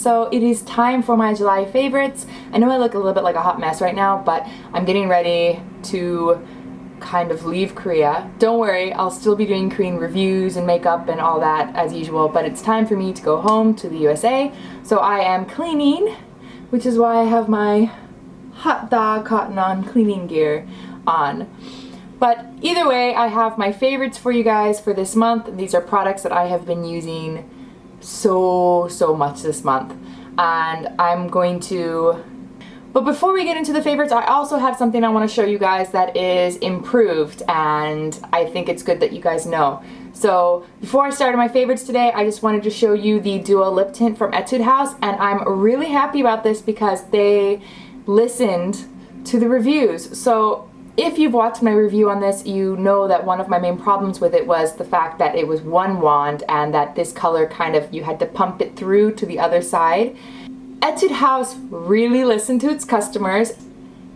So it is time for my July favorites. I know I look a little bit like a hot mess right now, but I'm getting ready to kind of leave Korea. Don't worry, I'll still be doing Korean reviews and makeup and all that as usual, but it's time for me to go home to the USA. So I am cleaning, which is why I have my hot dog cotton on cleaning gear on. But either way, I have my favorites for you guys for this month. These are products that I have been using so much this month, and I'm going to... But before we get into the favorites, I also have something I want to show you guys that is improved, and I think it's good that you guys know. So before I started my favorites today, I just wanted to show you the Duo Lip Tint from Etude House, and I'm really happy about this because they listened to the reviews. So if you've watched my review on this, you know that one of my main problems with it was the fact that it was one wand and that this color kind of, you had to pump it through to the other side. Etude House really listened to its customers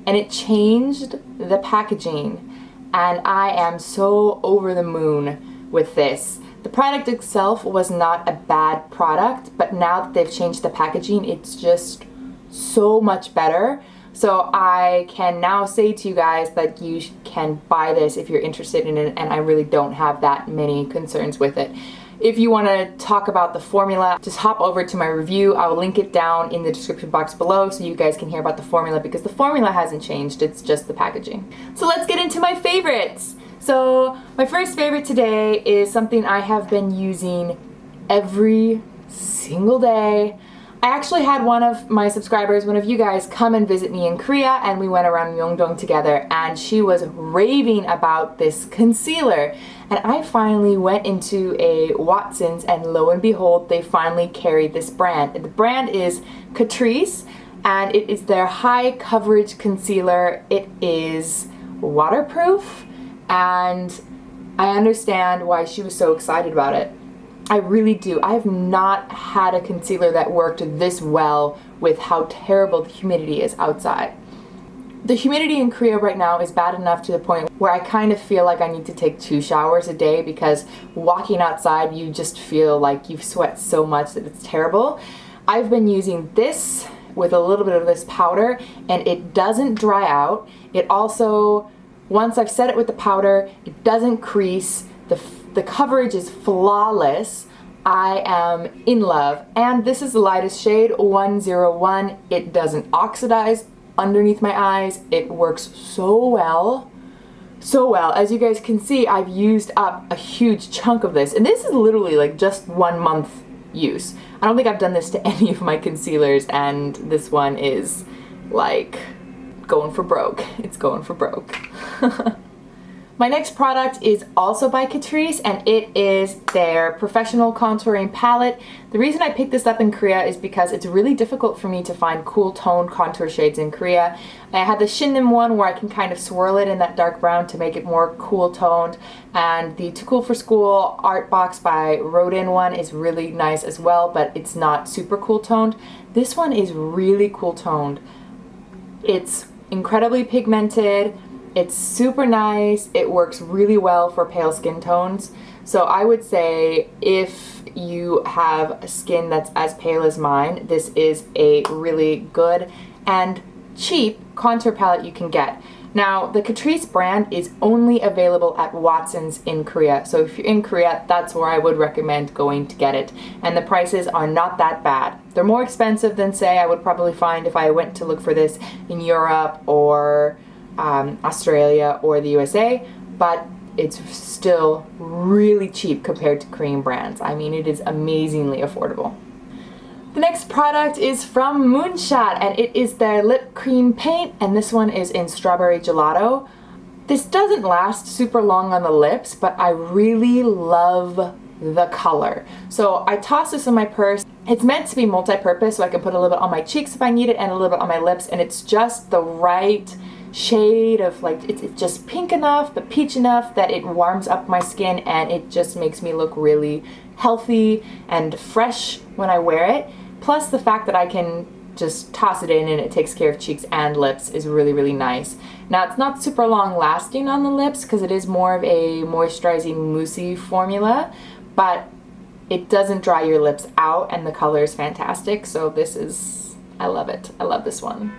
and it changed the packaging, and I am so over the moon with this. The product itself was not a bad product, but now that they've changed the packaging, it's just so much better. So I can now say to you guys that you can buy this if you're interested in it, and I really don't have that many concerns with it. If you want to talk about the formula, just hop over to my review. I will link it down in the description box below so you guys can hear about the formula, because the formula hasn't changed, it's just the packaging. So let's get into my favorites. So my first favorite today is something I have been using every single day. I actually had one of my subscribers, one of you guys, come and visit me in Korea, and we went around Myeongdong together, and she was raving about this concealer. And I finally went into a Watson's, and lo and behold, they finally carried this brand. The brand is Catrice, and it is their high coverage concealer. It is waterproof, and I understand why she was so excited about it. I really do. I have not had a concealer that worked this well with how terrible the humidity is outside. The humidity in Korea right now is bad enough to the point where I kind of feel like I need to take 2 showers a day, because walking outside you just feel like you've sweat so much that it's terrible. I've been using this with a little bit of this powder, and it doesn't dry out. It also, once I've set it with the powder, it doesn't crease. The coverage is flawless. I am in love, and this is the lightest shade, 101. It doesn't oxidize underneath my eyes. It works so well. As you guys can see, I've used up a huge chunk of this, and this is literally like just 1 month use. I don't think I've done this to any of my concealers, and this one is like going for broke. It's going for broke. My next product is also by Catrice, and it is their Professional Contouring Palette. The reason I picked this up in Korea is because it's really difficult for me to find cool toned contour shades in Korea. I had the Shinnim one where I can kind of swirl it in that dark brown to make it more cool toned, and the Too Cool for School Art Box by Rodin one is really nice as well, but it's not super cool toned. This one is really cool toned. It's incredibly pigmented. It's super nice. It works really well for pale skin tones. So I would say if you have a skin that's as pale as mine, this is a really good and cheap contour palette you can get. Now, the Catrice brand is only available at Watson's in Korea. So if you're in Korea, that's where I would recommend going to get it. And the prices are not that bad. They're more expensive than, say, I would probably find if I went to look for this in Europe or Australia or the USA, but it's still really cheap compared to Korean brands. I mean, it is amazingly affordable. The next product is from Moonshot, and it is their lip cream paint, and this one is in Strawberry Gelato. This doesn't last super long on the lips, but I really love the color. So I tossed this in my purse. It's meant to be multi-purpose, so I can put a little bit on my cheeks if I need it and a little bit on my lips, and it's just the right shade of, like, it's just pink enough but peach enough that it warms up my skin, and it just makes me look really healthy and fresh when I wear it. Plus the fact that I can just toss it in and it takes care of cheeks and lips is really nice. Now, it's not super long lasting on the lips because it is more of a moisturizing moussey formula, but It doesn't dry your lips out, and the color is fantastic. So this is, I love it. I love this one.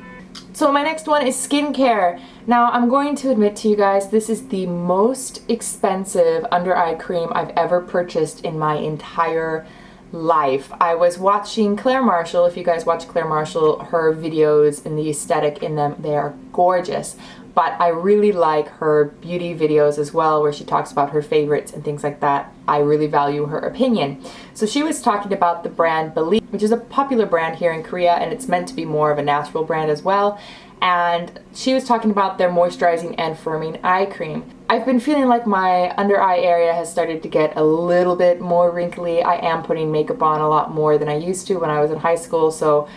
So my next one is skincare. Now I'm going to admit to you guys, this is the most expensive under eye cream I've ever purchased in my entire life. I was watching Claire Marshall. If you guys watch Claire Marshall, her videos and the aesthetic in them, they are gorgeous. But I really like her beauty videos as well, where she talks about her favorites and things like that. I really value her opinion. So she was talking about the brand Believe, which is a popular brand here in Korea, and it's meant to be more of a natural brand as well. And she was talking about their moisturizing and firming eye cream. I've been feeling like my under eye area has started to get a little bit more wrinkly. I am putting makeup on a lot more than I used to when I was in high school, so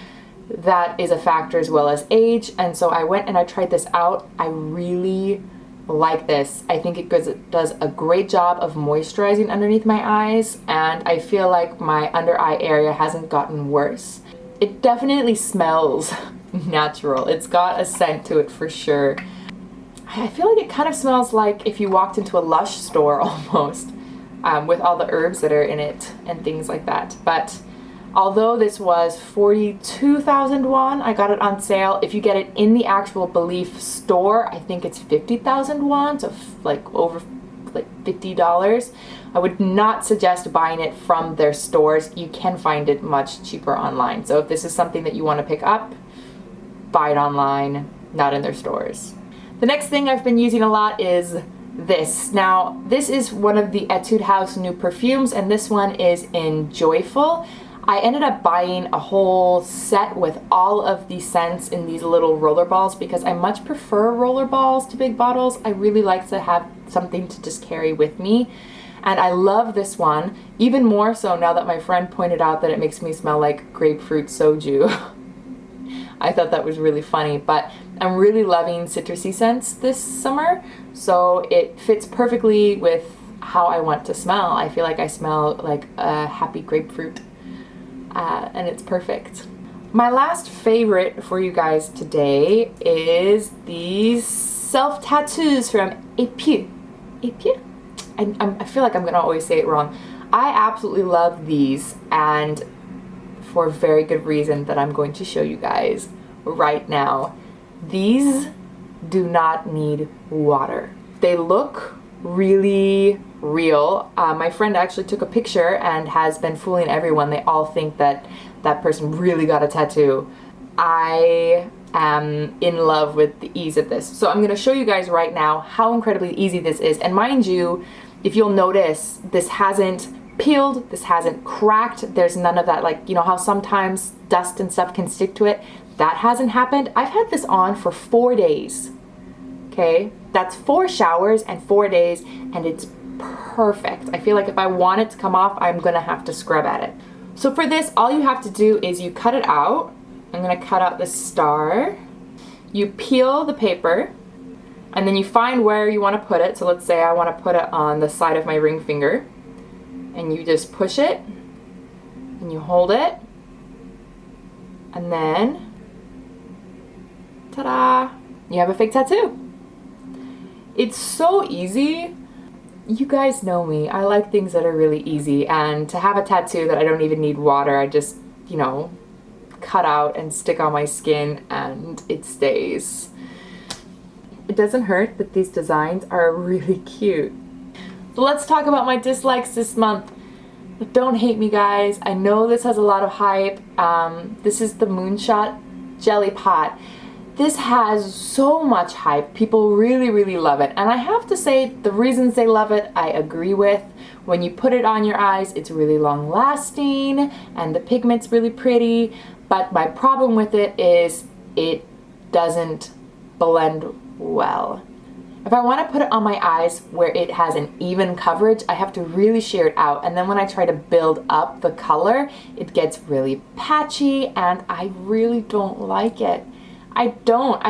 that is a factor, as well as age. And so I went and I tried this out. I really like this. I think it does a great job of moisturizing underneath my eyes, and I feel like my under eye area hasn't gotten worse. It definitely smells natural. It's got a scent to it for sure. I feel like it kind of smells like if you walked into a Lush store almost, with all the herbs that are in it and things like that. But although this was 42,000 won, I got it on sale. If you get it in the actual Belief store, I think it's 50,000 won, so like over like $50. I would not suggest buying it from their stores. You can find it much cheaper online. So if this is something that you want to pick up, buy it online, not in their stores. The next thing I've been using a lot is this. Now, this is one of the Etude House new perfumes, and this one is in Joyful. I ended up buying a whole set with all of the scents in these little roller balls because I much prefer roller balls to big bottles. I really like to have something to just carry with me. And I love this one, even more so now that my friend pointed out that it makes me smell like grapefruit soju. I thought that was really funny, but I'm really loving citrusy scents this summer, so it fits perfectly with how I want to smell. I feel like I smell like a happy grapefruit. And it's perfect. My last favorite for you guys today is these self-tattoos from ANNNNDDDD. I feel like I'm gonna always say it wrong. I absolutely love these, and for a very good reason that I'm going to show you guys right now. These do not need water. They look really real. My friend actually took a picture and has been fooling everyone. They all think that that person really got a tattoo. I am in love with the ease of this. So I'm going to show you guys right now how incredibly easy this is. And mind you, if you'll notice, this hasn't peeled, this hasn't cracked, there's none of that, like, you know how sometimes dust and stuff can stick to it? That hasn't happened. I've had this on for 4 days. Okay, that's 4 showers and 4 days, and it's perfect. I feel like if I want it to come off, I'm gonna have to scrub at it. So for this, all you have to do is you cut it out. I'm gonna cut out the star. You peel the paper, and then you find where you wanna put it. So let's say I wanna put it on the side of my ring finger, and you just push it, and you hold it, and then, ta-da, you have a fake tattoo. It's so easy. You guys know me. I like things that are really easy, and to have a tattoo that I don't even need water, I just, you know, cut out and stick on my skin and it stays. It doesn't hurt that these designs are really cute. So let's talk about my dislikes this month. Don't hate me, guys. I know this has a lot of hype. This is the Moonshot Jelly Pot. This has so much hype. People really, really love it. And I have to say, the reasons they love it, I agree with. When you put it on your eyes, it's really long lasting and the pigment's really pretty. But my problem with it is it doesn't blend well. If I want to put it on my eyes where it has an even coverage, I have to really shear it out. And then when I try to build up the color, it gets really patchy and I really don't like it. I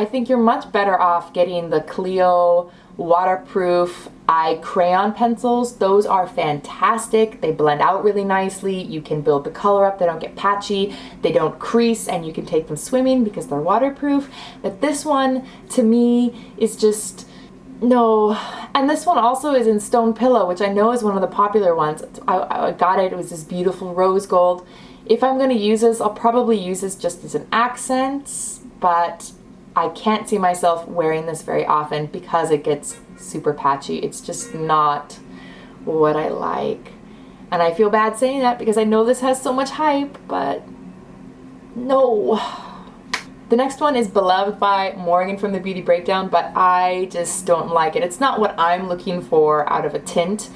think you're much better off getting the Clio waterproof eye crayon pencils. Those are fantastic. They blend out really nicely. You can build the color up. They don't get patchy. They don't crease, and you can take them swimming because they're waterproof. But this one, to me, is just No, and this one also is in Stone Pillow, which I know is one of the popular ones. I got it. It was this beautiful rose gold. If I'm going to use this, I'll probably use this just as an accent, but I can't see myself wearing this very often because it gets super patchy. It's just not what I like. And I feel bad saying that because I know this has so much hype, but no. The next one is Beloved by Morgan from the Beauty Breakdown, but I just don't like it. It's not what I'm looking for out of a tint.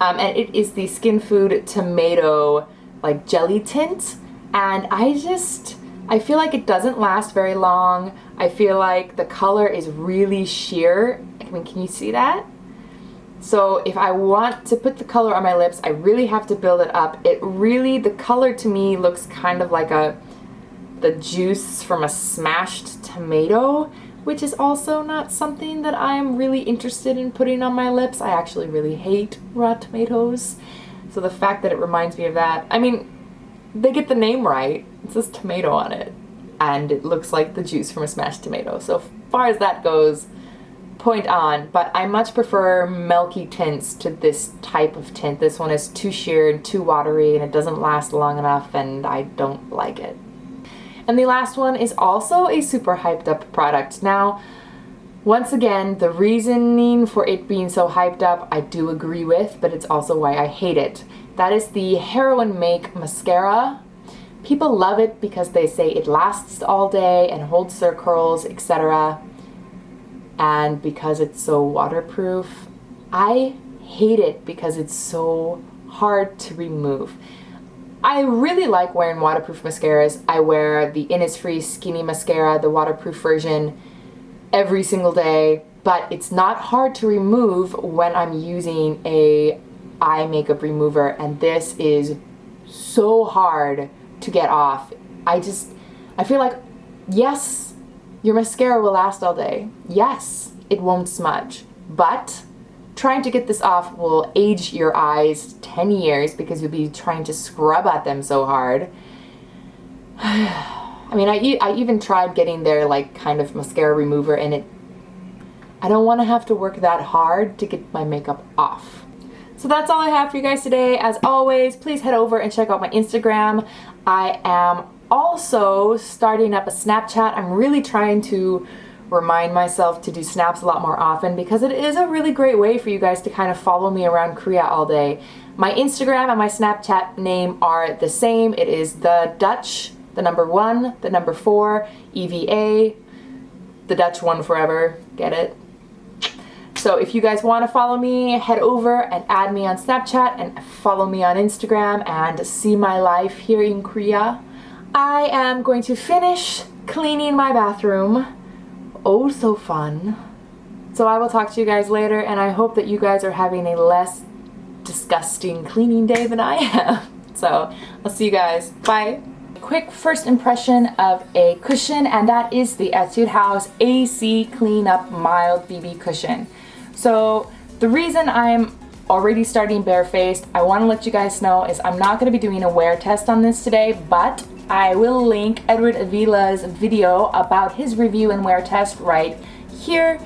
And it is the Skin Food Tomato like jelly tint. And I feel like it doesn't last very long. I feel like the color is really sheer. I mean, can you see that? So if I want to put the color on my lips, I really have to build it up. The color to me looks kind of like the juice from a smashed tomato, which is also not something that I'm really interested in putting on my lips. I actually really hate raw tomatoes. So the fact that it reminds me of that, I mean, they get the name right. It says tomato on it, and it looks like the juice from a smashed tomato. So as far as that goes, point on, but I much prefer milky tints to this type of tint. This one is too sheer and too watery, and it doesn't last long enough, and I don't like it. And the last one is also a super hyped up product. Now, once again, the reasoning for it being so hyped up, I do agree with, but it's also why I hate it. That is the Heroin Make Mascara. People love it because they say it lasts all day and holds their curls, etc. And because it's so waterproof. I hate it because it's so hard to remove. I really like wearing waterproof mascaras. I wear the Innisfree Skinny Mascara, the waterproof version, every single day, but it's not hard to remove when I'm using a eye makeup remover, and this is so hard to get off. I feel like, yes, your mascara will last all day. Yes, it won't smudge, but trying to get this off will age your eyes 10 years because you'll be trying to scrub at them so hard. I mean, I even tried getting their like kind of mascara remover, and I don't want to have to work that hard to get my makeup off. So that's all I have for you guys today. As always, please head over and check out my Instagram. I am also starting up a Snapchat. I'm really trying to remind myself to do snaps a lot more often because it is a really great way for you guys to kind of follow me around Korea all day. My Instagram and my Snapchat name are the same. It is the Dutch, the number 1, the number 4, EVA, the Dutch one forever. Get it? So if you guys want to follow me, head over and add me on Snapchat and follow me on Instagram and see my life here in Korea. I am going to finish cleaning my bathroom. Oh, so fun. So I will talk to you guys later, and I hope that you guys are having a less disgusting cleaning day than I am. So I'll see you guys. Bye. Quick first impression of a cushion, and that is the Etude House AC Cleanup Mild BB Cushion. So the reason I'm already starting barefaced, I want to let you guys know, is I'm not going to be doing a wear test on this today, but I will link Edward Avila's video about his review and wear test right here.